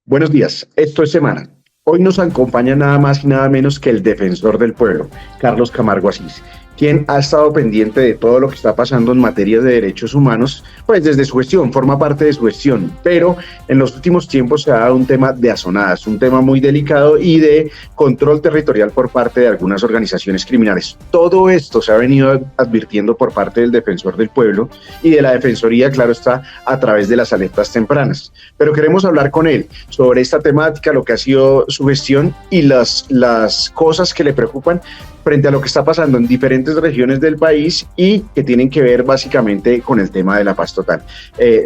Buenos días, esto es Semana. Hoy nos acompaña nada más y nada menos que el defensor del pueblo, Carlos Camargo Asís, quien ha estado pendiente de todo lo que está pasando en materia de derechos humanos, pues desde su gestión, forma parte de su gestión, pero en los últimos tiempos se ha dado un tema de azonadas, un tema muy delicado y de control territorial por parte de algunas organizaciones criminales. Todo esto se ha venido advirtiendo por parte del defensor del pueblo y de la defensoría, claro está, a través de las alertas tempranas. Pero queremos hablar con él sobre esta temática, lo que ha sido su gestión y las cosas que le preocupan frente a lo que está pasando en diferentes regiones del país y que tienen que ver básicamente con el tema de la paz total.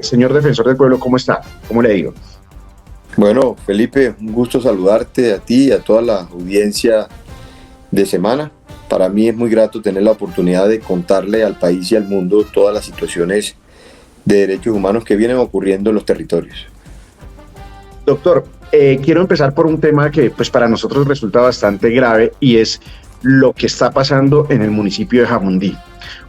Señor defensor del pueblo, ¿cómo está? ¿Cómo le digo? Bueno, Felipe, un gusto saludarte a ti y a toda la audiencia de Semana. Para mí es muy grato tener la oportunidad de contarle al país y al mundo todas las situaciones de derechos humanos que vienen ocurriendo en los territorios. Doctor, quiero empezar por un tema que pues para nosotros resulta bastante grave y es lo que está pasando en el municipio de Jamundí.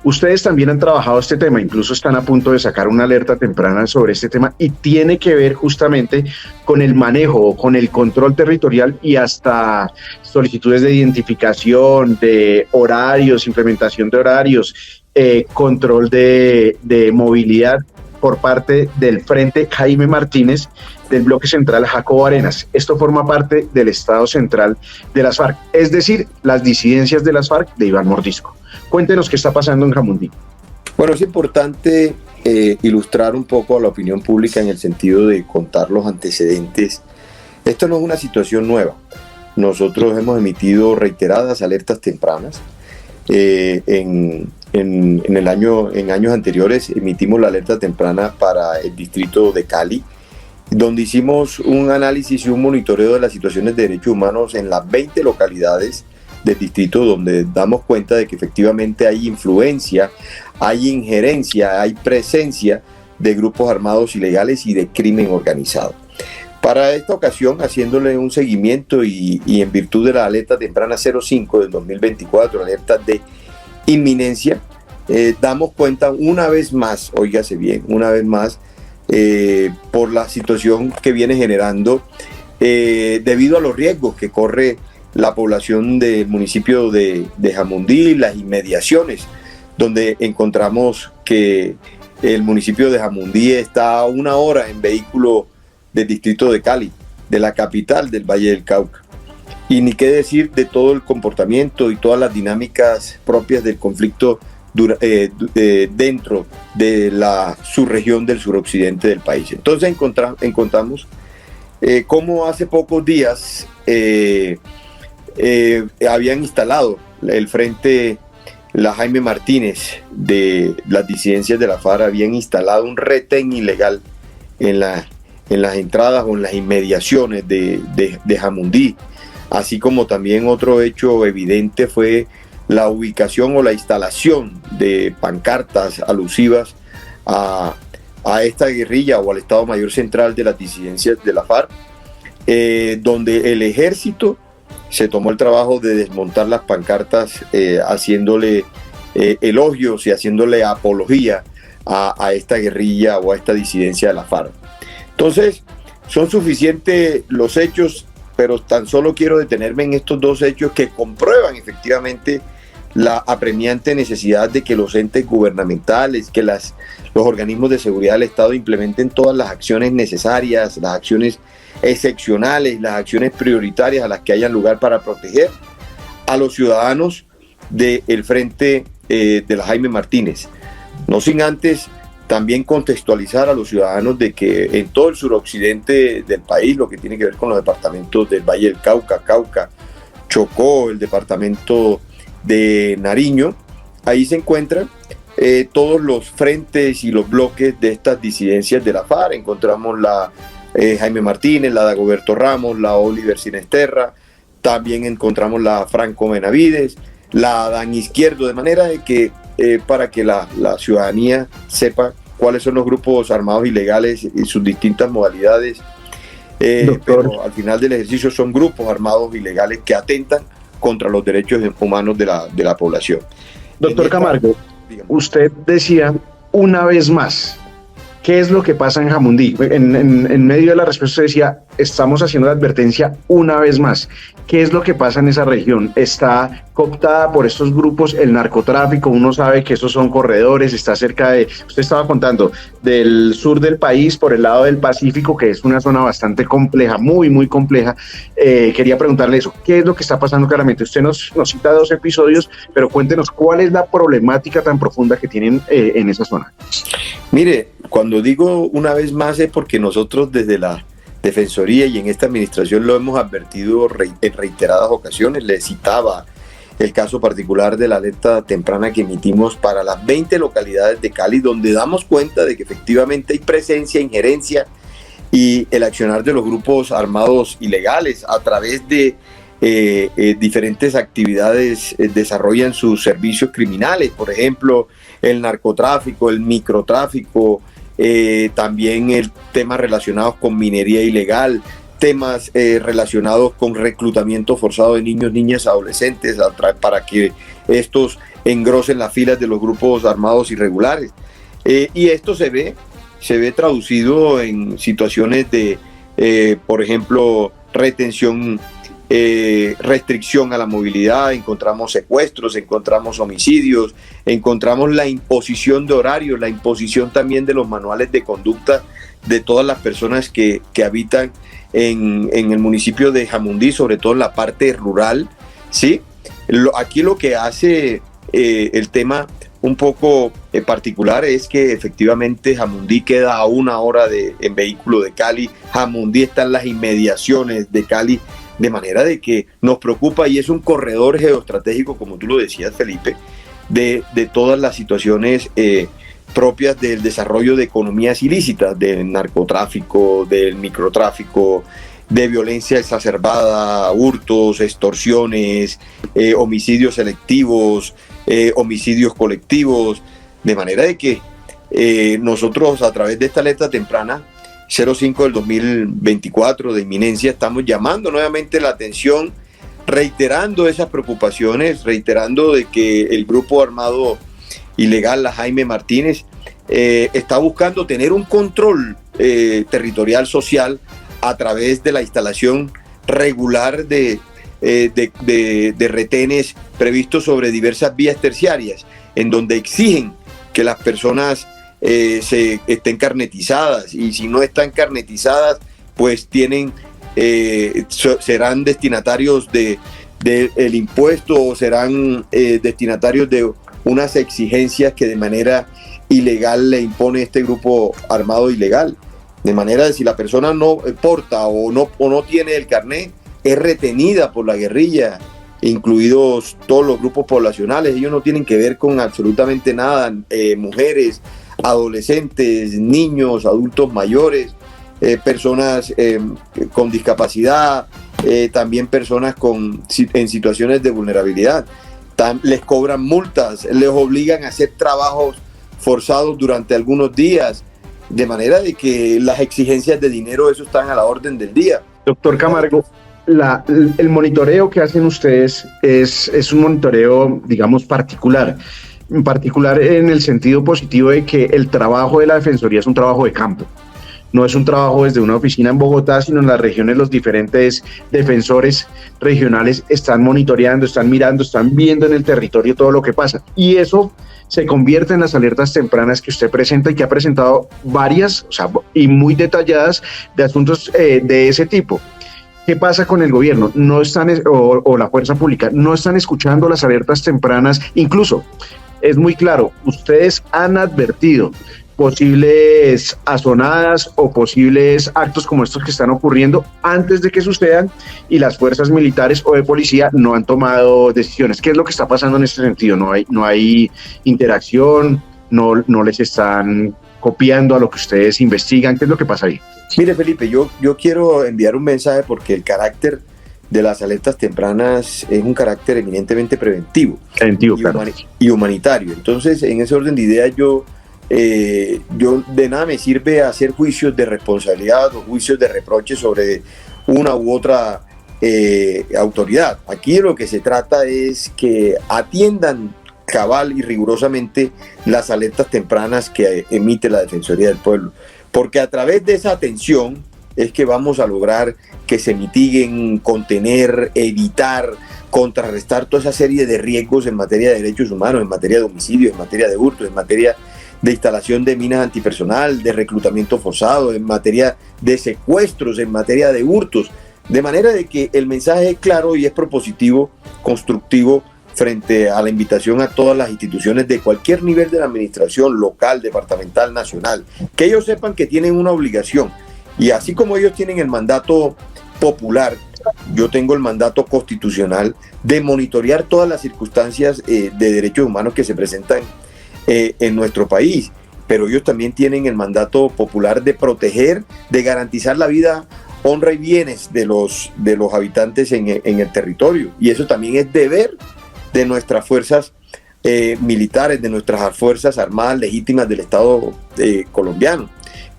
Ustedes también han trabajado este tema, incluso están a punto de sacar una alerta temprana sobre este tema y tiene que ver justamente con el manejo, con el control territorial y hasta solicitudes de identificación, de horarios, implementación de horarios, control de movilidad por parte del Frente Jaime Martínez del bloque central Jacobo Arenas. Esto forma parte del Estado Central de las FARC, es decir, las disidencias de las FARC de Iván Mordisco. Cuéntenos qué está pasando en Jamundí. Bueno, es importante ilustrar un poco a la opinión pública en el sentido de contar los antecedentes. Esto no es una situación nueva. Nosotros hemos emitido reiteradas alertas tempranas. En años anteriores emitimos la alerta temprana para el distrito de Cali, donde hicimos un análisis y un monitoreo de las situaciones de derechos humanos en las 20 localidades del distrito, donde damos cuenta de que efectivamente hay influencia, hay injerencia, hay presencia de grupos armados ilegales y de crimen organizado. Para esta ocasión, haciéndole un seguimiento y en virtud de la alerta temprana 05 del 2024, alerta de inminencia, damos cuenta una vez más, óigase bien, una vez más, por la situación que viene generando debido a los riesgos que corre la población del municipio de Jamundí, las inmediaciones, donde encontramos que el municipio de Jamundí está a 1 hora en vehículo del distrito de Cali, de la capital del Valle del Cauca. Y ni qué decir de todo el comportamiento y todas las dinámicas propias del conflicto dentro de la subregión del suroccidente del país. Entonces encontramos cómo hace pocos días habían instalado el frente, la Jaime Martínez de las disidencias de la FARC, habían instalado un retén ilegal en las entradas o en las inmediaciones de Jamundí, así como también otro hecho evidente fue la ubicación o la instalación de pancartas alusivas a esta guerrilla o al Estado Mayor Central de las disidencias de la FARC, donde el ejército se tomó el trabajo de desmontar las pancartas, haciéndole elogios y haciéndole apología a esta guerrilla o a esta disidencia de la FARC. Entonces, son suficientes los hechos, pero tan solo quiero detenerme en estos dos hechos que comprueban efectivamente la apremiante necesidad de que los entes gubernamentales, que los organismos de seguridad del Estado implementen todas las acciones necesarias, las acciones excepcionales, las acciones prioritarias a las que haya lugar para proteger a los ciudadanos del frente de la Jaime Martínez. No sin antes también contextualizar a los ciudadanos de que en todo el suroccidente del país, lo que tiene que ver con los departamentos del Valle del Cauca, Chocó, el departamento de Nariño, ahí se encuentran todos los frentes y los bloques de estas disidencias de la FARC. Encontramos la Jaime Martínez, la Dagoberto Ramos, la Oliver Sinesterra, también encontramos la Franco Benavides, la Adán Izquierdo, de manera de que para que la ciudadanía sepa cuáles son los grupos armados ilegales y sus distintas modalidades, pero al final del ejercicio son grupos armados ilegales que atentan contra los derechos humanos de la población. Doctor Camargo, usted decía una vez más, ¿qué es lo que pasa en Jamundí? En medio de la respuesta usted decía, estamos haciendo la advertencia una vez más. ¿Qué es lo que pasa en esa región? Está cooptada por estos grupos el narcotráfico, uno sabe que estos son corredores, está cerca de, usted estaba contando, del sur del país, por el lado del Pacífico, que es una zona bastante compleja, muy, muy compleja. Quería preguntarle eso, ¿qué es lo que está pasando claramente? Usted nos cita 2 episodios, pero cuéntenos cuál es la problemática tan profunda que tienen en esa zona. Mire, cuando digo una vez más es porque nosotros desde la Defensoría y en esta administración lo hemos advertido en reiteradas ocasiones. Le citaba el caso particular de la alerta temprana que emitimos para las 20 localidades de Cali, donde damos cuenta de que efectivamente hay presencia, injerencia y el accionar de los grupos armados ilegales a través de diferentes actividades. Desarrollan sus servicios criminales, por ejemplo, el narcotráfico, el microtráfico, también el temas relacionados con minería ilegal, temas relacionados con reclutamiento forzado de niños, niñas, adolescentes para que estos engrosen las filas de los grupos armados irregulares. Y esto se ve traducido en situaciones de, por ejemplo, retención, restricción a la movilidad, encontramos secuestros, encontramos homicidios, encontramos la imposición de horarios, la imposición también de los manuales de conducta de todas las personas que habitan en el municipio de Jamundí, sobre todo en la parte rural, ¿sí? Aquí lo que hace el tema un poco particular es que efectivamente Jamundí queda a 1 hora en vehículo de Cali. Jamundí está en las inmediaciones de Cali, de manera de que nos preocupa, y es un corredor geoestratégico, como tú lo decías, Felipe, de todas las situaciones propias del desarrollo de economías ilícitas, del narcotráfico, del microtráfico, de violencia exacerbada, hurtos, extorsiones, homicidios selectivos, homicidios colectivos, de manera de que nosotros, a través de esta alerta temprana 05 del 2024 de inminencia, estamos llamando nuevamente la atención, reiterando esas preocupaciones, reiterando de que el grupo armado ilegal, la Jaime Martínez, está buscando tener un control territorial social a través de la instalación regular de retenes previstos sobre diversas vías terciarias, en donde exigen que las personas estén carnetizadas, y si no están carnetizadas, pues serán destinatarios del impuesto, o serán destinatarios de unas exigencias que de manera ilegal le impone este grupo armado ilegal. De manera de si la persona no porta o no tiene el carnet, es retenida por la guerrilla, incluidos todos los grupos poblacionales. Ellos no tienen que ver con absolutamente nada, mujeres, adolescentes, niños, adultos mayores, personas con discapacidad, también personas en situaciones de vulnerabilidad. Les cobran multas, les obligan a hacer trabajos forzados durante algunos días, de manera de que las exigencias de dinero, eso están a la orden del día. Doctor Camargo, el monitoreo que hacen ustedes es un monitoreo, digamos, particular en el sentido positivo de que el trabajo de la Defensoría es un trabajo de campo. No es un trabajo desde una oficina en Bogotá, sino en las regiones los diferentes defensores regionales están monitoreando, están mirando, están viendo en el territorio todo lo que pasa. Y eso se convierte en las alertas tempranas que usted presenta y que ha presentado varias, y muy detalladas, de asuntos de ese tipo. ¿Qué pasa con el gobierno? No están, o la fuerza pública, no están escuchando las alertas tempranas. Incluso, es muy claro, ustedes han advertido posibles azonadas o posibles actos como estos que están ocurriendo antes de que sucedan, y las fuerzas militares o de policía no han tomado decisiones. ¿Qué es lo que está pasando en este sentido? No hay interacción, no les están copiando a lo que ustedes investigan. ¿Qué es lo que pasa ahí? Mire, Felipe, yo quiero enviar un mensaje, porque el carácter de las alertas tempranas es un carácter eminentemente preventivo y humanitario. Entonces, en ese orden de ideas, yo de nada me sirve hacer juicios de responsabilidad o juicios de reproche sobre una u otra autoridad. Aquí lo que se trata es que atiendan cabal y rigurosamente las alertas tempranas que emite la Defensoría del Pueblo, porque a través de esa atención es que vamos a lograr que se mitiguen, contener, evitar, contrarrestar toda esa serie de riesgos en materia de derechos humanos, en materia de homicidios, en materia de hurtos, en materia de instalación de minas antipersonal, de reclutamiento forzado, en materia de secuestros, en materia de hurtos, de manera de que el mensaje es claro y es propositivo, constructivo, frente a la invitación a todas las instituciones de cualquier nivel de la administración, local, departamental, nacional, que ellos sepan que tienen una obligación, y así como ellos tienen el mandato popular, yo tengo el mandato constitucional de monitorear todas las circunstancias de derechos humanos que se presentan en nuestro país, pero ellos también tienen el mandato popular de proteger, de garantizar la vida, honra y bienes de los habitantes en el territorio, y eso también es deber de nuestras fuerzas militares, de nuestras fuerzas armadas legítimas del Estado colombiano,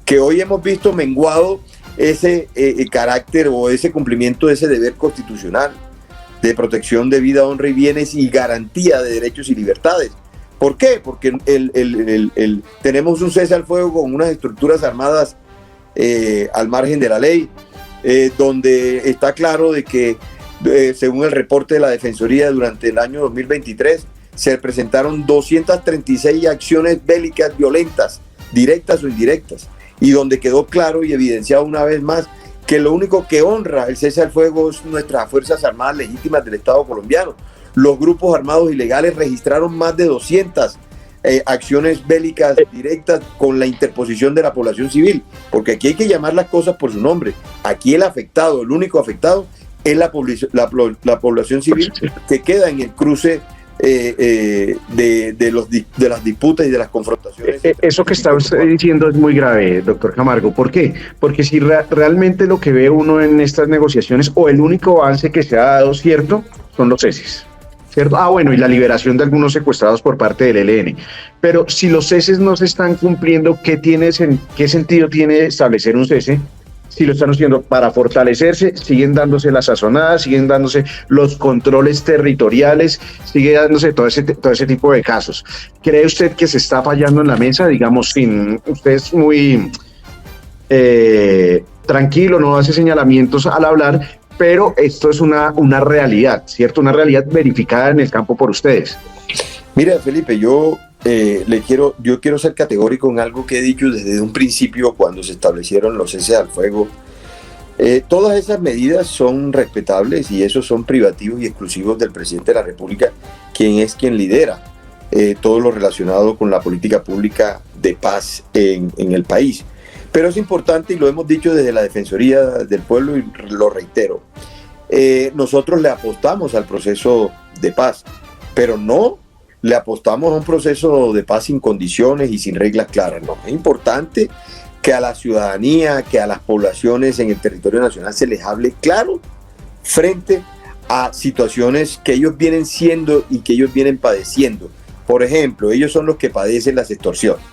que hoy hemos visto menguado ese carácter o ese cumplimiento de ese deber constitucional de protección de vida, honra y bienes y garantía de derechos y libertades. ¿Por qué? Porque tenemos un cese al fuego con unas estructuras armadas al margen de la ley, donde está claro de que según el reporte de la Defensoría, durante el año 2023 se presentaron 236 acciones bélicas violentas, directas o indirectas, y donde quedó claro y evidenciado una vez más que lo único que honra el cese al fuego es nuestras Fuerzas Armadas legítimas del Estado colombiano. Los grupos armados ilegales registraron más de 200 acciones bélicas directas con la interposición de la población civil, porque aquí hay que llamar las cosas por su nombre. Aquí el afectado, el único afectado, es la población civil que queda en el cruce de las disputas y de las confrontaciones. Eso que está usted diciendo es muy grave, doctor Camargo. ¿Por qué? Porque si realmente lo que ve uno en estas negociaciones, o el único avance que se ha dado, ¿cierto?, son los ceses, ¿cierto? Bueno, y la liberación de algunos secuestrados por parte del ELN. Pero si los ceses no se están cumpliendo, ¿qué sentido tiene establecer un cese? Si lo están haciendo para fortalecerse, siguen dándose las sazonadas, siguen dándose los controles territoriales, sigue dándose todo ese tipo de casos. ¿Cree usted que se está fallando en la mesa? Digamos, usted es muy tranquilo, no hace señalamientos al hablar, pero esto es una realidad, ¿cierto? Una realidad verificada en el campo por ustedes. Mira, Felipe, yo quiero ser categórico en algo que he dicho desde un principio cuando se establecieron los ceses al fuego. Todas esas medidas son respetables y esos son privativos y exclusivos del presidente de la República, quien lidera todo lo relacionado con la política pública de paz en el país. Pero es importante, y lo hemos dicho desde la Defensoría del Pueblo y lo reitero, nosotros le apostamos al proceso de paz, pero no le apostamos a un proceso de paz sin condiciones y sin reglas claras. No, es importante que a la ciudadanía, que a las poblaciones en el territorio nacional se les hable claro frente a situaciones que ellos vienen siendo y que ellos vienen padeciendo. Por ejemplo, ellos son los que padecen las extorsiones.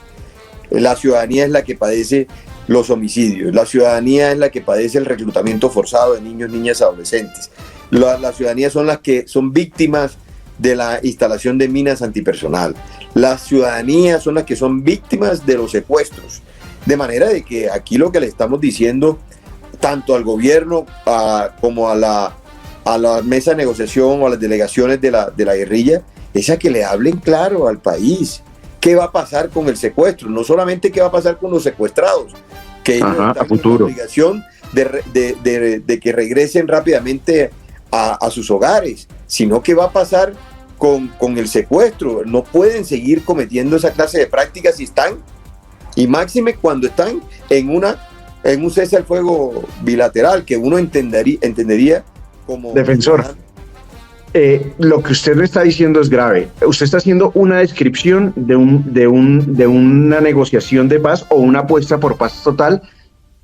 La ciudadanía es la que padece los homicidios. La ciudadanía es la que padece el reclutamiento forzado de niños, niñas, adolescentes. La ciudadanía son las que son víctimas de la instalación de minas antipersonal. La ciudadanía son las que son víctimas de los secuestros. De manera de que aquí lo que le estamos diciendo, tanto al gobierno como a la mesa de negociación o a las delegaciones de la guerrilla, es a que le hablen claro al país qué va a pasar con el secuestro. No solamente qué va a pasar con los secuestrados, que ellos están con la obligación de que regresen rápidamente a sus hogares, sino qué va a pasar con el secuestro. No pueden seguir cometiendo esa clase de prácticas si están, y máxime cuando están en un cese al fuego bilateral, que uno entendería como defensor. Lo que usted le está diciendo es grave. Usted está haciendo una descripción de una negociación de paz o una apuesta por paz total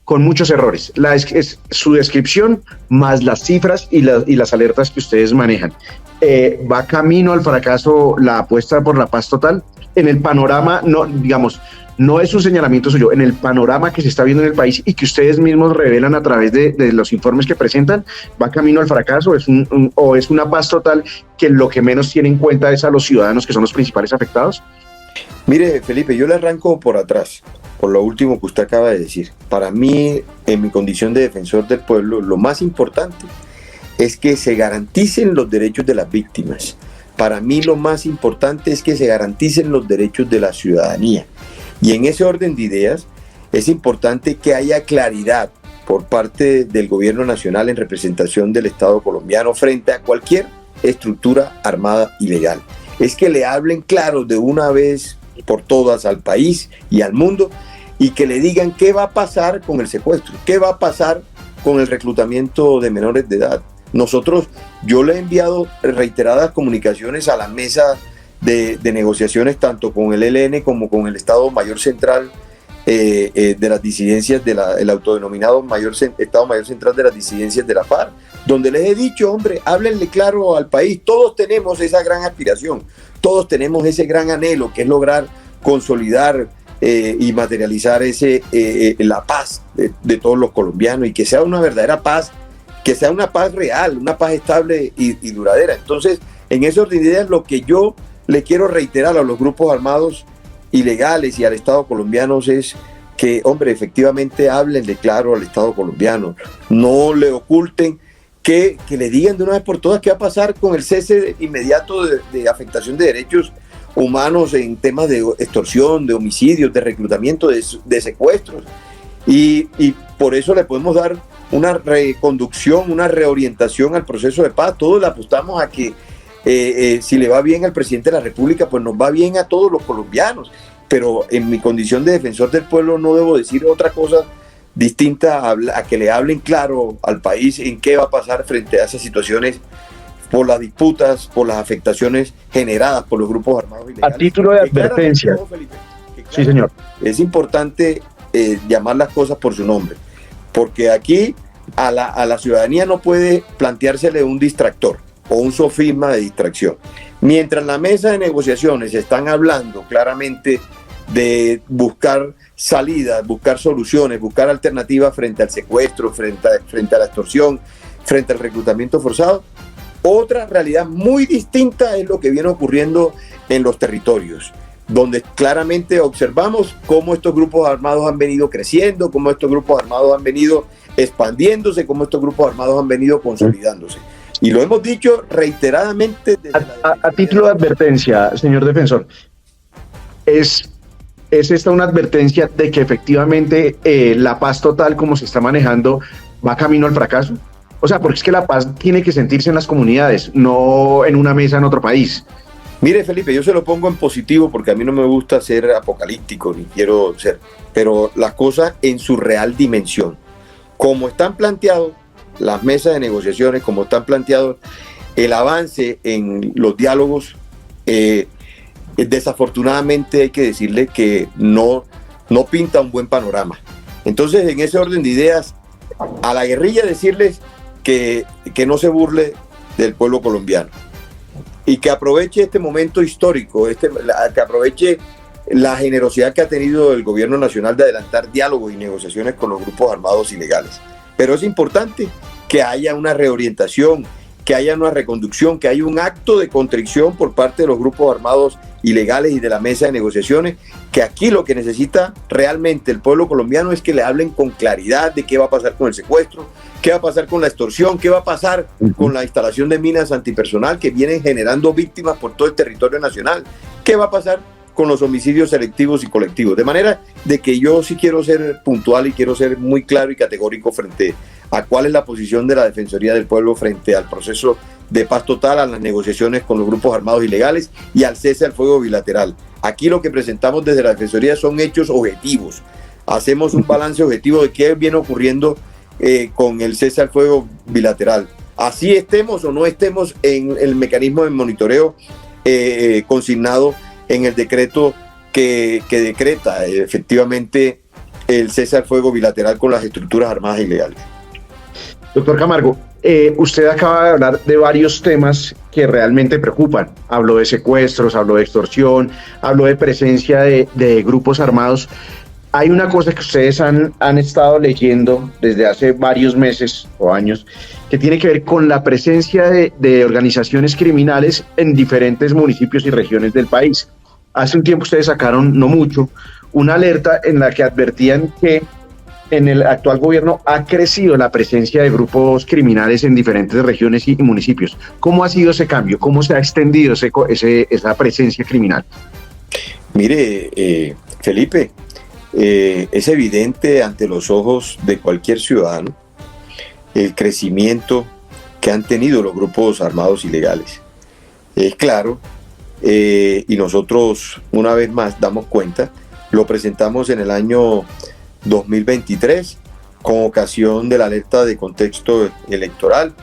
con muchos errores. Es su descripción más las cifras y las alertas que ustedes manejan. ¿Va camino al fracaso la apuesta por la paz total? En el panorama, no es un señalamiento suyo, en el panorama que se está viendo en el país y que ustedes mismos revelan a través de los informes que presentan, ¿va camino al fracaso? ¿O es una paz total que lo que menos tiene en cuenta es a los ciudadanos, que son los principales afectados? Mire, Felipe, yo le arranco por atrás, por lo último que usted acaba de decir. Para mí, en mi condición de defensor del pueblo, lo más importante es que se garanticen los derechos de las víctimas. Para mí lo más importante es que se garanticen los derechos de la ciudadanía. Y en ese orden de ideas, es importante que haya claridad por parte del gobierno nacional en representación del Estado colombiano frente a cualquier estructura armada ilegal. Es que le hablen claro de una vez por todas al país y al mundo y que le digan qué va a pasar con el secuestro, qué va a pasar con el reclutamiento de menores de edad. Yo le he enviado reiteradas comunicaciones a la mesa de negociaciones tanto con el ELN como con el Estado Mayor Central de las disidencias, el autodenominado Estado Mayor Central de las disidencias de la FARC, donde les he dicho, hombre, háblenle claro al país, todos tenemos esa gran aspiración, todos tenemos ese gran anhelo que es lograr consolidar y materializar la paz de todos los colombianos y que sea una verdadera paz, que sea una paz real, una paz estable y duradera. Entonces, en ese orden de ideas, lo que yo le quiero reiterar a los grupos armados ilegales y al Estado colombiano es que, hombre, efectivamente háblenle claro al Estado colombiano, no le oculten, que le digan de una vez por todas qué va a pasar con el cese inmediato de afectación de derechos humanos en temas de extorsión, de homicidios, de reclutamiento, de secuestros. Y por eso le podemos dar una reconducción, una reorientación al proceso de paz. Todos le apostamos a que si le va bien al presidente de la República, pues nos va bien a todos los colombianos. Pero en mi condición de defensor del pueblo no debo decir otra cosa distinta a que le hablen claro al país en qué va a pasar frente a esas situaciones por las disputas, por las afectaciones generadas por los grupos armados ilegales. A título de advertencia. Felipe, sí, señor. Es importante llamar las cosas por su nombre, porque aquí a la ciudadanía no puede planteársele un distractor o un sofisma de distracción. Mientras la mesa de negociaciones están hablando claramente de buscar salidas, buscar soluciones, buscar alternativas frente al secuestro, frente a la extorsión, frente al reclutamiento forzado, otra realidad muy distinta es lo que viene ocurriendo en los territorios, donde claramente observamos cómo estos grupos armados han venido creciendo, cómo estos grupos armados han venido expandiéndose, cómo estos grupos armados han venido consolidándose. Y lo hemos dicho reiteradamente. A título de advertencia, señor defensor, ¿es esta una advertencia de que efectivamente la paz total como se está manejando va camino al fracaso? O sea, porque es que la paz tiene que sentirse en las comunidades, no en una mesa en otro país. Mire, Felipe, yo se lo pongo en positivo porque a mí no me gusta ser apocalíptico, ni quiero ser, pero las cosas en su real dimensión. Como están planteados las mesas de negociaciones, como están planteados el avance en los diálogos, desafortunadamente hay que decirle que no pinta un buen panorama. Entonces, en ese orden de ideas, a la guerrilla decirles que no se burle del pueblo colombiano y que aproveche este momento histórico, que aproveche la generosidad que ha tenido el gobierno nacional de adelantar diálogos y negociaciones con los grupos armados ilegales. Pero es importante que haya una reorientación, que haya una reconducción, que haya un acto de contrición por parte de los grupos armados ilegales y de la mesa de negociaciones, que aquí lo que necesita realmente el pueblo colombiano es que le hablen con claridad de qué va a pasar con el secuestro, qué va a pasar con la extorsión, qué va a pasar con la instalación de minas antipersonal que vienen generando víctimas por todo el territorio nacional, qué va a pasar con los homicidios selectivos y colectivos. De manera de que yo sí quiero ser puntual y quiero ser muy claro y categórico frente a cuál es la posición de la Defensoría del Pueblo frente al proceso de paz total, a las negociaciones con los grupos armados ilegales y al cese al fuego bilateral. Aquí lo que presentamos desde la Defensoría son hechos objetivos. Hacemos un balance objetivo de qué viene ocurriendo con el cese al fuego bilateral. Así estemos o no estemos en el mecanismo de monitoreo consignado en el decreto que decreta efectivamente el cese al fuego bilateral con las estructuras armadas ilegales. Doctor Camargo, usted acaba de hablar de varios temas que realmente preocupan. Habló de secuestros, habló de extorsión, habló de presencia de grupos armados. Hay una cosa que ustedes han estado leyendo desde hace varios meses o años que tiene que ver con la presencia de organizaciones criminales en diferentes municipios y regiones del país. hace un tiempo ustedes sacaron, no mucho, una alerta en la que advertían que en el actual gobierno ha crecido la presencia de grupos criminales en diferentes regiones y municipios. ¿Cómo ha sido ese cambio? ¿Cómo se ha extendido esa presencia criminal? Mire, Felipe, es evidente ante los ojos de cualquier ciudadano el crecimiento que han tenido los grupos armados ilegales. Es claro, y nosotros una vez más damos cuenta, lo presentamos en el año 2023 con ocasión de la alerta de contexto electoral,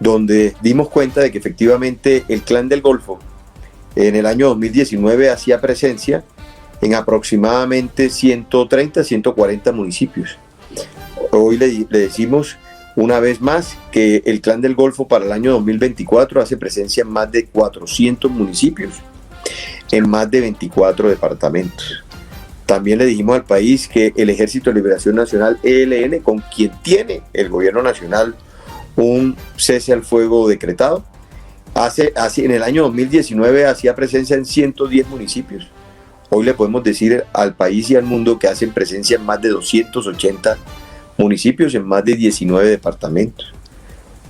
donde dimos cuenta de que efectivamente el Clan del Golfo en el año 2019 hacía presencia en aproximadamente 130, 140 municipios. Hoy le decimos una vez más que el Clan del Golfo para el año 2024 hace presencia en más de 400 municipios, en más de 24 departamentos. También le dijimos al país que el Ejército de Liberación Nacional, ELN, con quien tiene el gobierno nacional un cese al fuego decretado, en el año 2019 hacía presencia en 110 municipios. Hoy le podemos decir al país y al mundo que hacen presencia en más de 280 municipios, en más de 19 departamentos.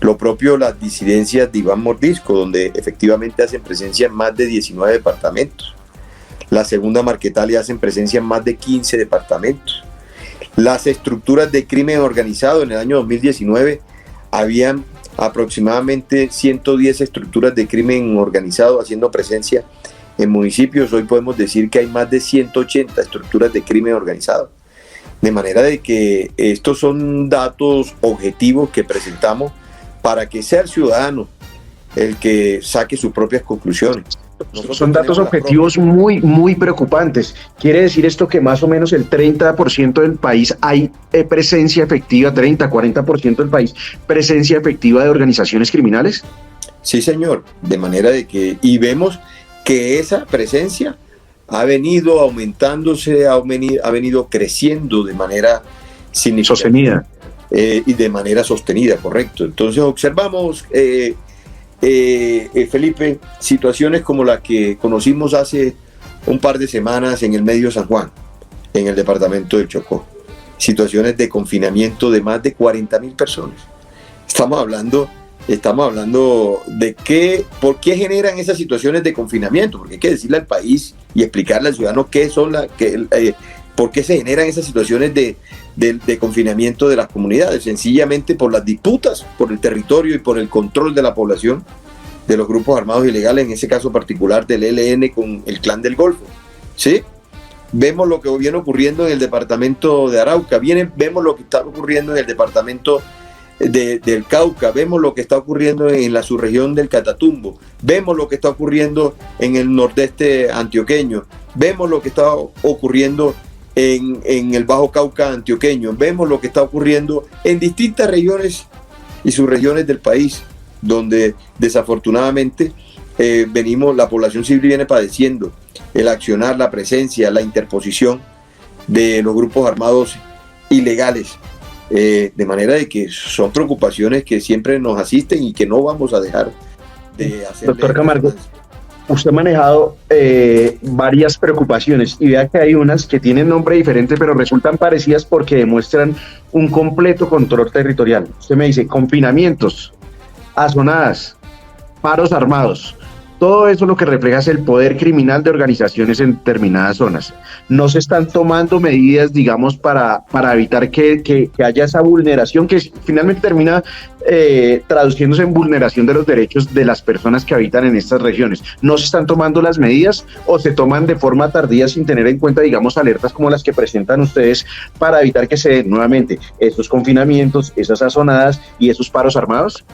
Lo propio las disidencias de Iván Mordisco, donde efectivamente hacen presencia en más de 19 departamentos. La segunda Marquetalia hacen presencia en más de 15 departamentos. Las estructuras de crimen organizado en el año 2019 habían aproximadamente 110 estructuras de crimen organizado haciendo presencia en municipios. Hoy podemos decir que hay más de 180 estructuras de crimen organizado. De manera de que estos son datos objetivos que presentamos para que sea el ciudadano el que saque sus propias conclusiones. Son datos objetivos muy, muy preocupantes. ¿Quiere decir esto que más o menos el 30% del país hay presencia efectiva, 30-40% del país, presencia efectiva de organizaciones criminales? Sí, señor. De manera de que, y vemos que esa presencia ha venido aumentándose, ha venido creciendo de manera significativa. Sostenida. Y de manera sostenida, correcto. Entonces observamos, Felipe, situaciones como la que conocimos hace un par de semanas en el Medio San Juan, en el departamento del Chocó. Situaciones de confinamiento de más de 40.000 personas. Estamos hablando de por qué generan esas situaciones de confinamiento, porque hay que decirle al país y explicarle al ciudadano por qué se generan esas situaciones de confinamiento de las comunidades, sencillamente por las disputas por el territorio y por el control de la población de los grupos armados ilegales, en ese caso particular del ELN con el Clan del Golfo. ¿Sí? Vemos lo que viene ocurriendo en el departamento de Arauca, vemos lo que está ocurriendo en el departamento del Cauca, vemos lo que está ocurriendo en la subregión del Catatumbo, vemos lo que está ocurriendo en el nordeste antioqueño, vemos lo que está ocurriendo en el Bajo Cauca antioqueño, vemos lo que está ocurriendo en distintas regiones y subregiones del país, donde desafortunadamente la población civil viene padeciendo el accionar, la presencia, la interposición de los grupos armados ilegales, de manera de que son preocupaciones que siempre nos asisten y que no vamos a dejar de hacer. Doctor Camargo, usted ha manejado varias preocupaciones y vea que hay unas que tienen nombre diferente pero resultan parecidas porque demuestran un completo control territorial. Usted me dice confinamientos, azonadas, paros armados. Todo eso lo que refleja es el poder criminal de organizaciones en determinadas zonas. No se están tomando medidas, digamos, para evitar que haya esa vulneración que finalmente termina traduciéndose en vulneración de los derechos de las personas que habitan en estas regiones. ¿No se están tomando las medidas o se toman de forma tardía sin tener en cuenta, digamos, alertas como las que presentan ustedes para evitar que se den nuevamente esos confinamientos, esas azonadas y esos paros armados?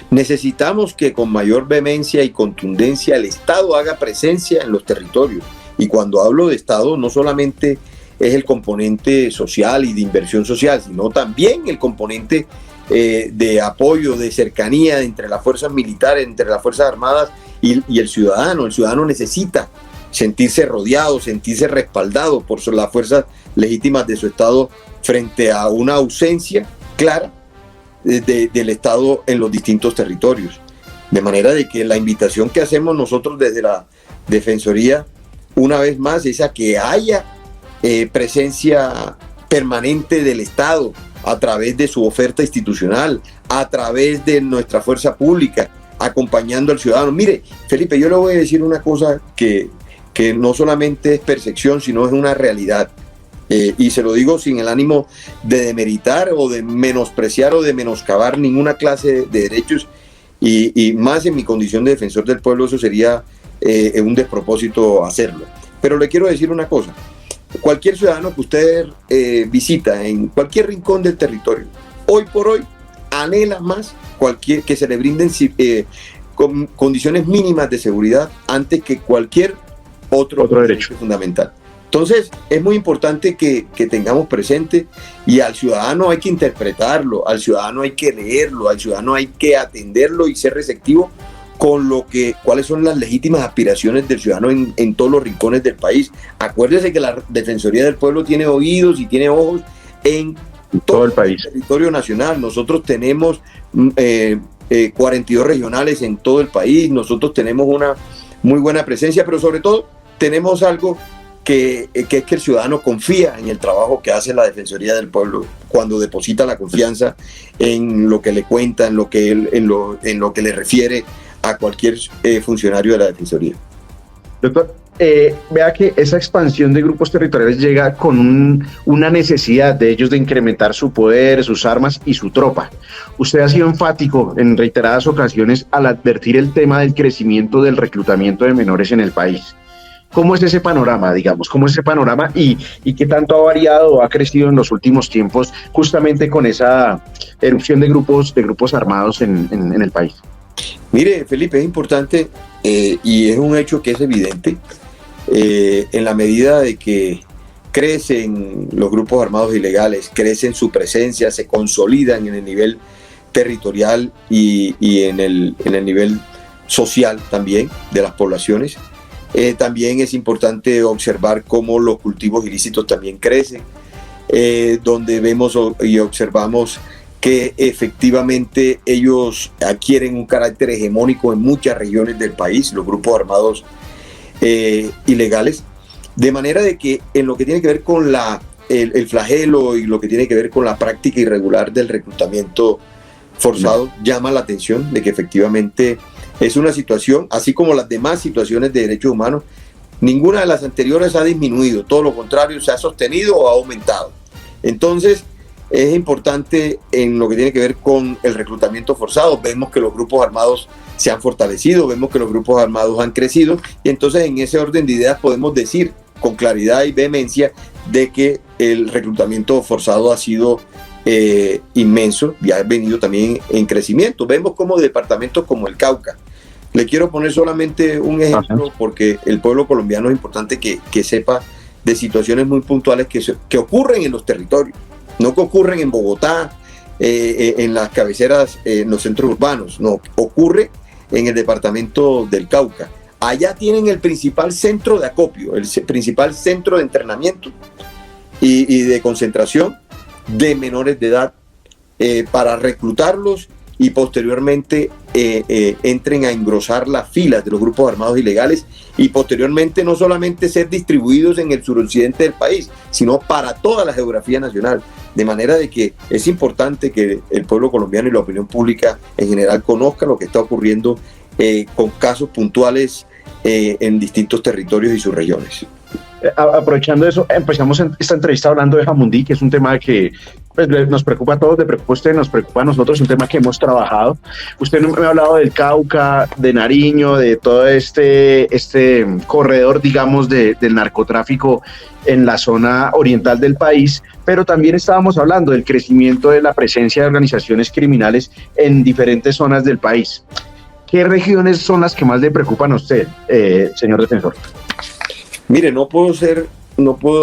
Necesitamos que con mayor vehemencia y contundencia el Estado haga presencia en los territorios. Y cuando hablo de Estado, no solamente es el componente social y de inversión social, sino también el componente de apoyo, de cercanía entre las fuerzas militares, entre las fuerzas armadas y el ciudadano. El ciudadano necesita sentirse rodeado, sentirse respaldado por las fuerzas legítimas de su Estado frente a una ausencia clara del Estado en los distintos territorios. De manera de que la invitación que hacemos nosotros desde la Defensoría una vez más es a que haya presencia permanente del Estado a través de su oferta institucional, a través de nuestra fuerza pública, acompañando al ciudadano. Mire, Felipe, yo le voy a decir una cosa que no solamente es percepción, sino es una realidad. Y se lo digo sin el ánimo de demeritar o de menospreciar o de menoscabar ninguna clase de derechos, y más en mi condición de defensor del pueblo, eso sería un despropósito hacerlo. Pero le quiero decir una cosa: cualquier ciudadano que usted visita en cualquier rincón del territorio, hoy por hoy anhela más que se le brinden condiciones mínimas de seguridad antes que cualquier otro derecho fundamental. Entonces es muy importante que tengamos presente, y al ciudadano hay que interpretarlo, al ciudadano hay que leerlo, al ciudadano hay que atenderlo y ser receptivo con cuáles son las legítimas aspiraciones del ciudadano en todos los rincones del país. Acuérdese que la Defensoría del Pueblo tiene oídos y tiene ojos en todo el país, el territorio nacional. Nosotros tenemos 42 regionales en todo el país, nosotros tenemos una muy buena presencia, pero sobre todo tenemos algo que es que el ciudadano confía en el trabajo que hace la Defensoría del Pueblo cuando deposita la confianza en lo que le cuenta, en lo que le refiere a cualquier funcionario de la Defensoría. Doctor, vea que esa expansión de grupos territoriales llega con una necesidad de ellos de incrementar su poder, sus armas y su tropa. Usted ha sido enfático en reiteradas ocasiones al advertir el tema del crecimiento del reclutamiento de menores en el país. ¿Cómo es ese panorama, digamos? ¿Cómo es ese panorama y qué tanto ha variado o ha crecido en los últimos tiempos justamente con esa erupción de grupos armados en el país? Mire, Felipe, es importante y es un hecho que es evidente. En la medida de que crecen los grupos armados ilegales, crecen su presencia, se consolidan en el nivel territorial y en el nivel social también de las poblaciones. También es importante observar cómo los cultivos ilícitos también crecen, donde vemos y observamos que efectivamente ellos adquieren un carácter hegemónico en muchas regiones del país, los grupos armados ilegales, de manera de que en lo que tiene que ver con el flagelo y lo que tiene que ver con la práctica irregular del reclutamiento forzado, llama la atención de que efectivamente es una situación, así como las demás situaciones de derechos humanos, ninguna de las anteriores ha disminuido, todo lo contrario, se ha sostenido o ha aumentado. Entonces, es importante en lo que tiene que ver con el reclutamiento forzado. Vemos que los grupos armados se han fortalecido, vemos que los grupos armados han crecido, y entonces en ese orden de ideas podemos decir con claridad y vehemencia de que el reclutamiento forzado ha sido inmenso y ha venido también en crecimiento. Vemos como departamentos como el Cauca, le quiero poner solamente un ejemplo porque el pueblo colombiano es importante que sepa de situaciones muy puntuales que ocurren en los territorios, no que ocurren en Bogotá, en las cabeceras, en los centros urbanos, no, ocurre en el departamento del Cauca. Allá tienen el principal centro de acopio, el principal centro de entrenamiento y de concentración de menores de edad para reclutarlos y posteriormente entren a engrosar las filas de los grupos armados ilegales y posteriormente no solamente ser distribuidos en el suroccidente del país, sino para toda la geografía nacional. De manera de que es importante que el pueblo colombiano y la opinión pública en general conozca lo que está ocurriendo con casos puntuales en distintos territorios y sus regiones. Aprovechando eso, empezamos esta entrevista hablando de Jamundí, que es un tema que pues, nos preocupa a todos, le preocupa a usted, nos preocupa a nosotros, un tema que hemos trabajado. Usted me ha hablado del Cauca, de Nariño, de todo este corredor, digamos, del narcotráfico en la zona oriental del país, pero también estábamos hablando del crecimiento de la presencia de organizaciones criminales en diferentes zonas del país. ¿Qué regiones son las que más le preocupan a usted, señor defensor? Mire, no puedo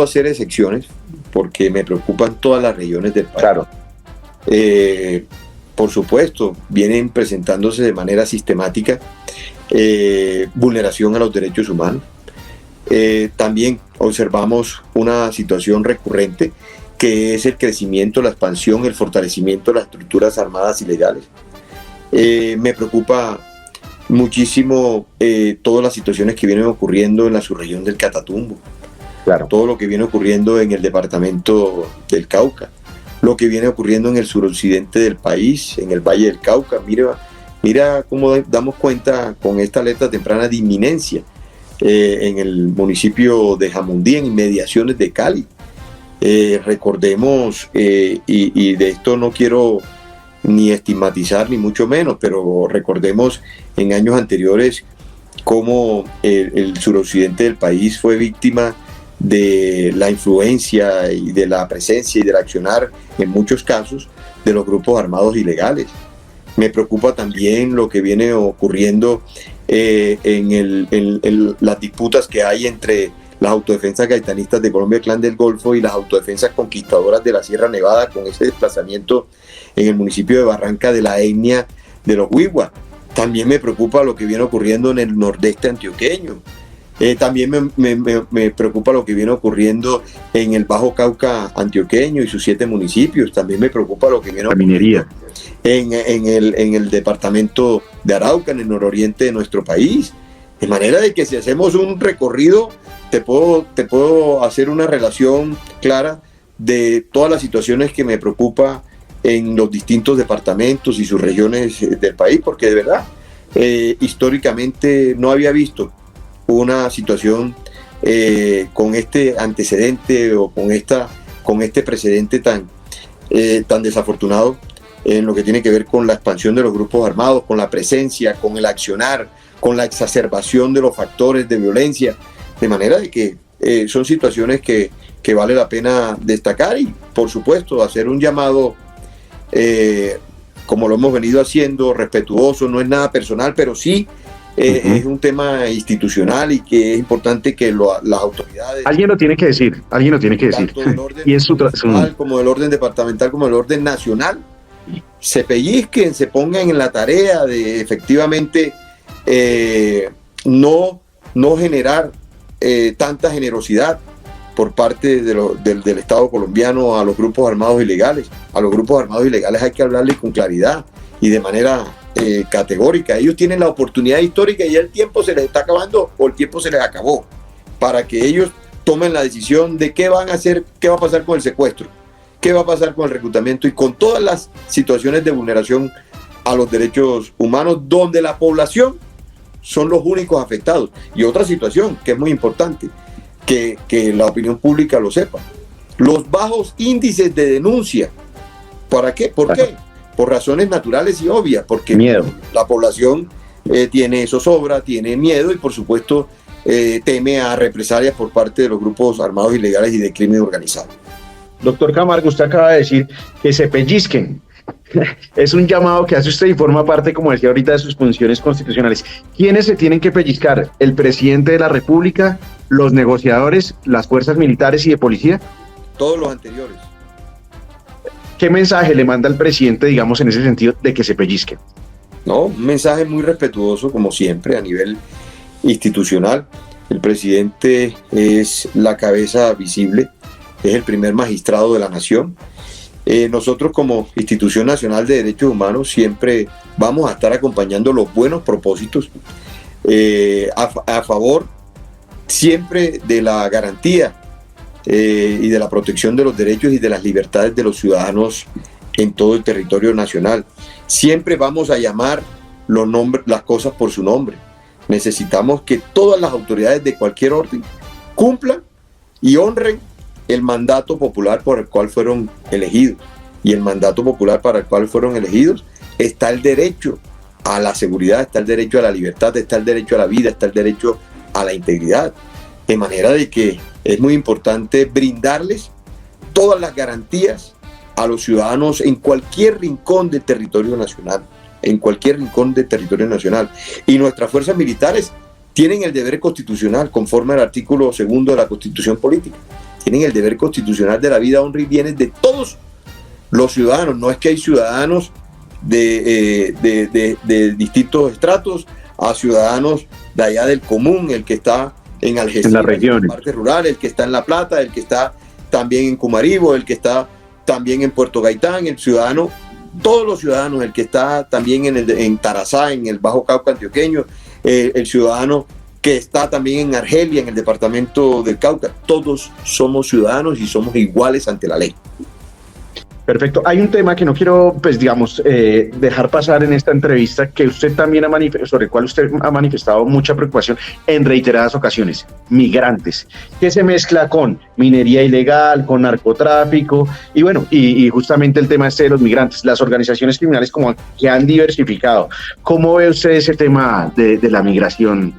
hacer excepciones porque me preocupan todas las regiones del país. Claro. Por supuesto, vienen presentándose de manera sistemática vulneración a los derechos humanos. También observamos una situación recurrente que es el crecimiento, la expansión, el fortalecimiento de las estructuras armadas ilegales. Me preocupa muchísimo todas las situaciones que vienen ocurriendo en la subregión del Catatumbo, Claro. todo lo que viene ocurriendo en el departamento del Cauca, lo que viene ocurriendo en el suroccidente del país, en el Valle del Cauca. Mira cómo damos cuenta con esta alerta temprana de inminencia en el municipio de Jamundí, en inmediaciones de Cali. Recordemos, y de esto no quiero ni estigmatizar ni mucho menos, pero recordemos en años anteriores cómo el suroccidente del país fue víctima de la influencia y de la presencia y del accionar, en muchos casos, de los grupos armados ilegales. Me preocupa también lo que viene ocurriendo en las disputas que hay entre las autodefensas gaitanistas de Colombia, el Clan del Golfo, y las autodefensas conquistadoras de la Sierra Nevada, con ese desplazamiento en el municipio de Barranca de la etnia de los Huigua. También me preocupa lo que viene ocurriendo en el nordeste antioqueño. También me preocupa lo que viene ocurriendo en el Bajo Cauca antioqueño y sus 7 municipios. También me preocupa lo que viene ocurriendo en el departamento de Arauca, en el nororiente de nuestro país. De manera de que si hacemos un recorrido, te puedo hacer una relación clara de todas las situaciones que me preocupa en los distintos departamentos y sus regiones del país, porque de verdad, históricamente no había visto una situación con este antecedente o con este precedente tan desafortunado en lo que tiene que ver con la expansión de los grupos armados, con la presencia, con el accionar, con la exacerbación de los factores de violencia, de manera de que son situaciones que vale la pena destacar y, por supuesto, hacer un llamado, como lo hemos venido haciendo, respetuoso. No es nada personal, pero sí es un tema institucional y que es importante que las autoridades... Alguien lo tiene que decir. Tanto del orden Y es municipal, como del orden departamental, como del orden nacional, se pellizquen, se pongan en la tarea de efectivamente no generar tanta generosidad por parte del Estado colombiano a los grupos armados ilegales. A los grupos armados ilegales hay que hablarles con claridad y de manera categórica. Ellos tienen la oportunidad histórica y el tiempo se les está acabando o el tiempo se les acabó para que ellos tomen la decisión de qué van a hacer, qué va a pasar con el secuestro, qué va a pasar con el reclutamiento y con todas las situaciones de vulneración a los derechos humanos, donde la población son los únicos afectados. Y otra situación que es muy importante, que la opinión pública lo sepa: los bajos índices de denuncia. ¿Para qué? ¿Por qué? Por razones naturales y obvias, porque miedo. La población tiene zozobra, tiene miedo y por supuesto teme a represalias por parte de los grupos armados ilegales y de crimen organizado. Doctor Camargo, usted acaba de decir que se pellizquen. Es un llamado que hace usted y forma parte, como decía ahorita, de sus funciones constitucionales. ¿Quiénes se tienen que pellizcar? ¿El presidente de la República, los negociadores, las fuerzas militares y de policía? Todos los anteriores. ¿Qué mensaje le manda al presidente, digamos, en ese sentido de que se pellizquen? No, un mensaje muy respetuoso, como siempre, a nivel institucional. El presidente es la cabeza visible, es el primer magistrado de la nación. Nosotros como Institución Nacional de Derechos Humanos siempre vamos a estar acompañando los buenos propósitos a favor siempre de la garantía y de la protección de los derechos y de las libertades de los ciudadanos en todo el territorio nacional. Siempre vamos a llamar las cosas por su nombre. Necesitamos que todas las autoridades de cualquier orden cumplan y honren el mandato popular por el cual fueron elegidos. Y el mandato popular para el cual fueron elegidos está el derecho a la seguridad, está el derecho a la libertad, está el derecho a la vida, está el derecho a la integridad. De manera de que es muy importante brindarles todas las garantías a los ciudadanos en cualquier rincón del territorio nacional, en cualquier rincón del territorio nacional. Y nuestras fuerzas militares tienen el deber constitucional, conforme al artículo 2 de la Constitución Política. Tienen el deber constitucional de la vida, honra y bienes de todos los ciudadanos. No es que hay ciudadanos de distintos estratos a ciudadanos de allá del común, el que está en Algeciras, en la región, en la parte rural, el que está en La Plata, el que está también en Cumaribo, el que está también en Puerto Gaitán, el ciudadano todos los ciudadanos, el que está también en Tarazá, en el Bajo Cauca antioqueño, el ciudadano que está también en Argelia, en el departamento del Cauca, todos somos ciudadanos y somos iguales ante la ley. Perfecto. Hay un tema que no quiero, pues digamos, dejar pasar en esta entrevista, que usted también sobre el cual usted ha manifestado mucha preocupación en reiteradas ocasiones: migrantes, que se mezcla con minería ilegal, con narcotráfico, y bueno, y justamente el tema de los migrantes, las organizaciones criminales como que han diversificado. ¿Cómo ve usted ese tema de la migración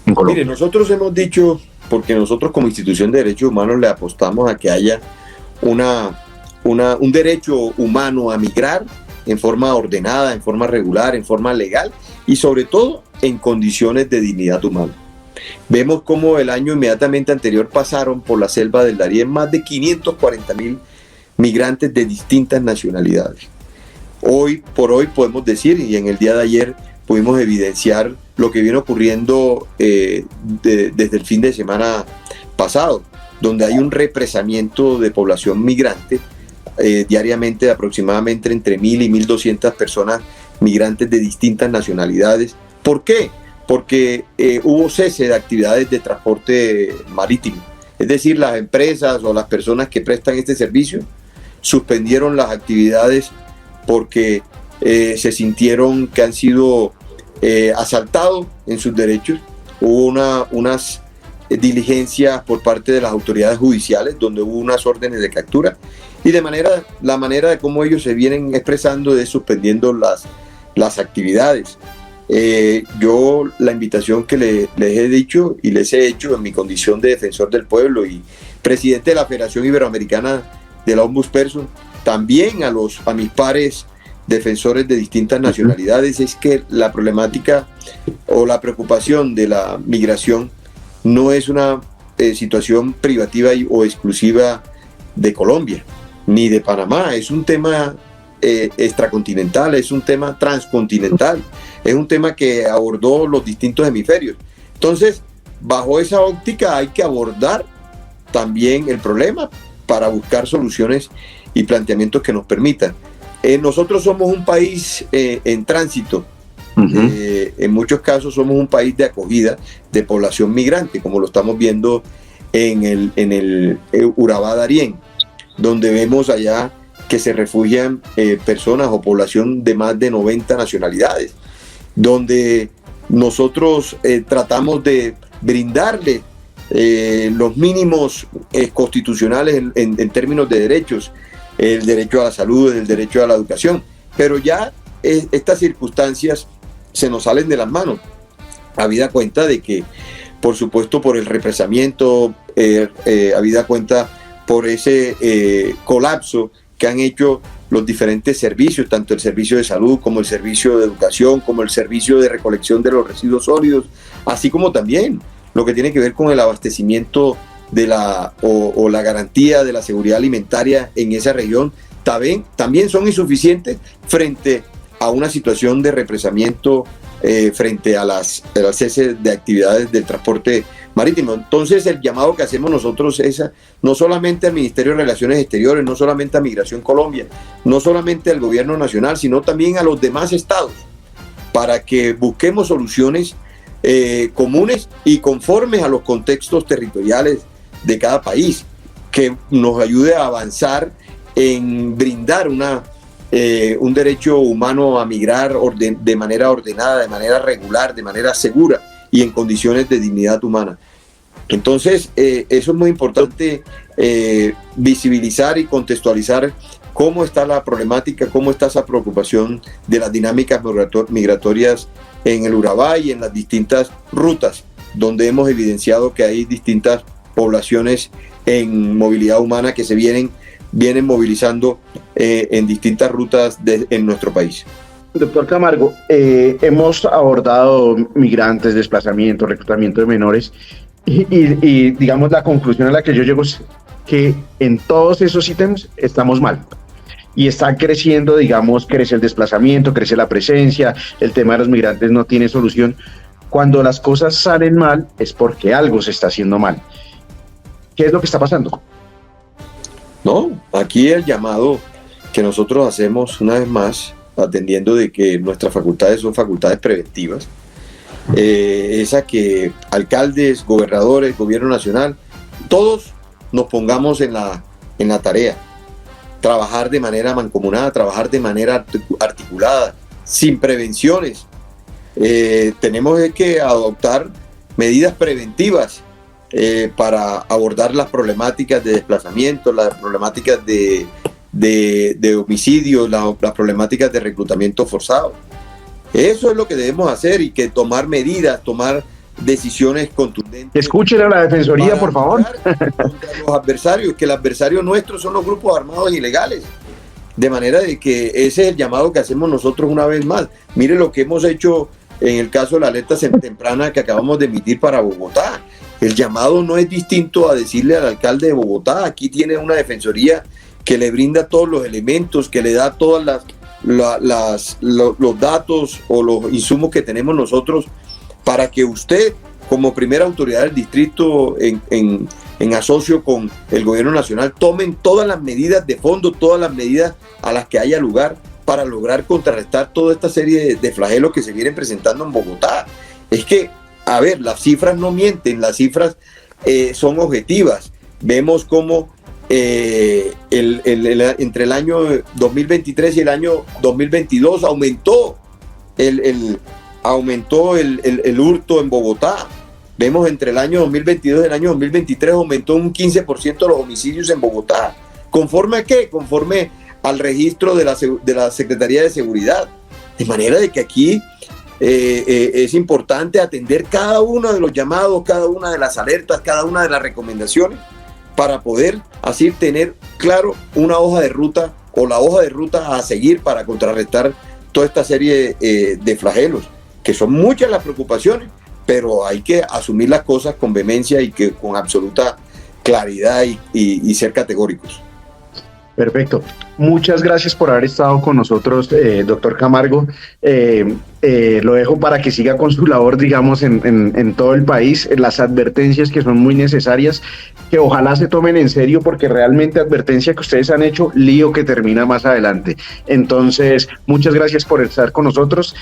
en Colombia? Mire, nosotros hemos dicho, porque nosotros como institución de derechos humanos le apostamos a que haya un derecho humano a migrar en forma ordenada, en forma regular, en forma legal y sobre todo en condiciones de dignidad humana. Vemos cómo el año inmediatamente anterior pasaron por la selva del Darién más de 540.000 migrantes de distintas nacionalidades. Hoy por hoy podemos decir, y en el día de ayer pudimos evidenciar lo que viene ocurriendo desde el fin de semana pasado, donde hay un represamiento de población migrante diariamente de aproximadamente entre 1.000 y 1.200 personas migrantes de distintas nacionalidades. ¿Por qué? Porque hubo cese de actividades de transporte marítimo. Es decir, las empresas o las personas que prestan este servicio suspendieron las actividades porque se sintieron que han sido asaltados en sus derechos. Hubo unas diligencias por parte de las autoridades judiciales donde hubo unas órdenes de captura y la manera de cómo ellos se vienen expresando es suspendiendo las actividades. Yo la invitación que les he dicho y les he hecho en mi condición de defensor del pueblo y presidente de la Federación Iberoamericana de la Ombudsperson, también a mis pares defensores de distintas nacionalidades, es que la problemática o la preocupación de la migración no es una situación privativa o exclusiva de Colombia ni de Panamá, es un tema extracontinental, es un tema transcontinental, es un tema que abordó los distintos hemisferios. Entonces, bajo esa óptica hay que abordar también el problema para buscar soluciones y planteamientos que nos permitan. Nosotros somos un país en tránsito. En muchos casos somos un país de acogida de población migrante, como lo estamos viendo en el Urabá Darién, donde vemos allá que se refugian personas o población de más de 90 nacionalidades, donde nosotros tratamos de brindarle los mínimos constitucionales en términos de derechos, el derecho a la salud, el derecho a la educación, pero ya estas circunstancias se nos salen de las manos, habida cuenta de que, por supuesto, por el represamiento, habida cuenta por ese colapso que han hecho los diferentes servicios, tanto el servicio de salud como el servicio de educación, como el servicio de recolección de los residuos sólidos, así como también lo que tiene que ver con el abastecimiento de la garantía de la seguridad alimentaria en esa región, también son insuficientes frente a una situación de represamiento frente al cese de actividades del transporte marítimo. Entonces el llamado que hacemos nosotros es no solamente al Ministerio de Relaciones Exteriores, no solamente a Migración Colombia, no solamente al gobierno nacional, sino también a los demás estados, para que busquemos soluciones comunes y conformes a los contextos territoriales de cada país, que nos ayude a avanzar en brindar un derecho humano a migrar de manera ordenada, de manera regular, de manera segura y en condiciones de dignidad humana. Entonces, eso es muy importante, visibilizar y contextualizar cómo está la problemática, cómo está esa preocupación de las dinámicas migratorias en el Urabá y en las distintas rutas donde hemos evidenciado que hay distintas poblaciones en movilidad humana que se vienen movilizando en distintas rutas en nuestro país. Doctor Camargo, hemos abordado migrantes, desplazamiento, reclutamiento de menores y digamos la conclusión a la que yo llego es que en todos esos ítems estamos mal. Y está creciendo, digamos, crece el desplazamiento, crece la presencia, el tema de los migrantes no tiene solución. Cuando las cosas salen mal es porque algo se está haciendo mal. ¿Qué es lo que está pasando? No, aquí el llamado que nosotros hacemos una vez más, atendiendo de que nuestras facultades son facultades preventivas, es a que alcaldes, gobernadores, gobierno nacional, todos nos pongamos en la tarea, trabajar de manera mancomunada, trabajar de manera articulada, sin prevenciones. Tenemos que adoptar medidas preventivas para abordar las problemáticas de desplazamiento, las problemáticas de homicidio, las problemáticas de reclutamiento forzado. Eso es lo que debemos hacer y que tomar medidas, tomar decisiones contundentes. Escuchen a la Defensoría, por favor. Contra los adversarios, que el adversario nuestro son los grupos armados ilegales. De manera de que ese es el llamado que hacemos nosotros una vez más. Mire lo que hemos hecho en el caso de la alerta temprana que acabamos de emitir para Bogotá. El llamado no es distinto a decirle al alcalde de Bogotá, aquí tiene una defensoría que le brinda todos los elementos, que le da todas los datos o los insumos que tenemos nosotros para que usted, como primera autoridad del distrito en asocio con el gobierno nacional, tomen todas las medidas de fondo, todas las medidas a las que haya lugar para lograr contrarrestar toda esta serie de flagelos que se vienen presentando en Bogotá. Es que, a ver, las cifras no mienten, las cifras son objetivas. Vemos cómo entre el año 2023 y el año 2022 aumentó el hurto en Bogotá. Vemos entre el año 2022 y el año 2023 aumentó un 15% los homicidios en Bogotá. ¿Conforme a qué? Conforme al registro de la Secretaría de Seguridad. De manera de que aquí es importante atender cada uno de los llamados, cada una de las alertas, cada una de las recomendaciones para poder así tener claro una hoja de ruta o la hoja de ruta a seguir para contrarrestar toda esta serie de flagelos, que son muchas las preocupaciones, pero hay que asumir las cosas con vehemencia y que con absoluta claridad y ser categóricos. Perfecto. Muchas gracias por haber estado con nosotros, doctor Camargo. Lo dejo para que siga con su labor, digamos, en todo el país. Las advertencias que son muy necesarias, que ojalá se tomen en serio, porque realmente advertencia que ustedes han hecho, lío que termina más adelante. Entonces, muchas gracias por estar con nosotros.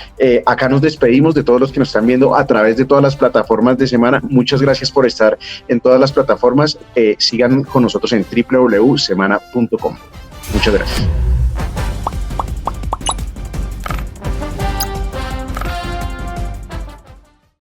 Acá nos despedimos de todos los que nos están viendo a través de todas las plataformas de Semana. Muchas gracias por estar en todas las plataformas. Sigan con nosotros en www.semana.com. Muchas gracias.